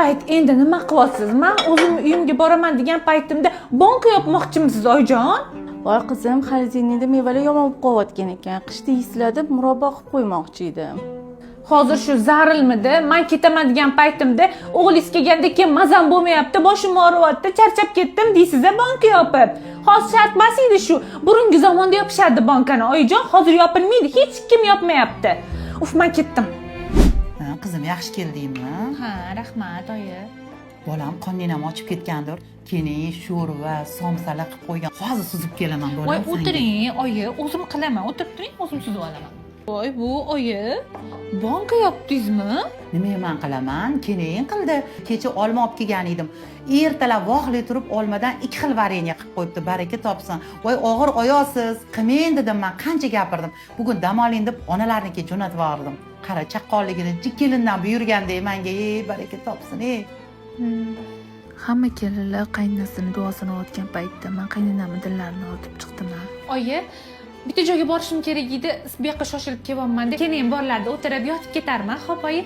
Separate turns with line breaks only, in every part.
payt endi nima qilyapsiz? Men o'zim uyimga boraman degan paytimda banka yopmoqchimisiz, oyijon?
Voy qizim, xolodilnikda mevalar yomon bo'lib qolayotgan ekan. Qishda yeysilarda murabbo qilib qo'ymoqchi edim.
Hozir shu zarilmidi? Men ketaman degan paytimda o'g'lingiz kelganda keyin mazam bo'lmayapti, boshim og'riyapti, charchab ketdim deysiz-a banka yopib. Hozir shart emas edi shu. Burungi zamonda yopishardi bankani, oyijon. Hozir yopilmaydi, hech kim yopmayapti. Uf, men ketdim.
Qizim, yaxshi keldingmi?
Ha, rahmat, oyi.
Bolam qonnenam ochib ketgandir. Keyin sho'rva, somsalar qilib qo'ygan. Hozir suzib kelaman bolam.
Voy, o'tiring, oyi, o'zim qilaman. O'tirib turing, o'zim suzib olaman. Voy, bu oyi, banka yopdingizmi?
Nima man qilaman? Keyin qildi. Kecha olma olib kelgan edim. Ertalab voqli turib olmadan 2 xil vareniya qilib qo'yibdi. Baraka topsin. Voy, og'ir oyoqsiz. Qilmang dedim men, qancha gapirdim. Bugun dam oling deb onalarnikiga jo'natib yubordim. Qara, chaqqonligini kelindan buyurganda menga, baraka topsin,
Hamma kelinlar qaynonasini duosini olayotgan paytda men qaynonamning dillarini otib chiqdim.
Oyi, bitta joyga borishim kerak edi. Bu yoqqa shoshilib kelyapman deb. Keyin borlarda o'tirib yotib ketarman, xo'p oyi.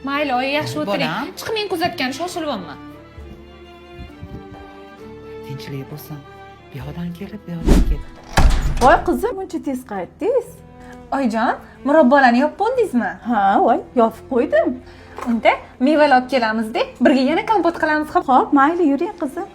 Mayli, oyi, yaxshi o'tiring. Chiqmang kuzatgan, shoshilyapman.
Tinchlik bo'lsin. Bu yoqdan kelib, bu yoqdan kelib.
Voy qizim, buncha tez qaytdingiz?
Oyijon, murabbolarni yopib bo'ldingizmi?
Ha, voy, yopib qo'ydim.
Unda mevalar olib kelamiz-da, birga yana kompot qilamiz, xo'p.
Xo'p, mayli, yuring qizim.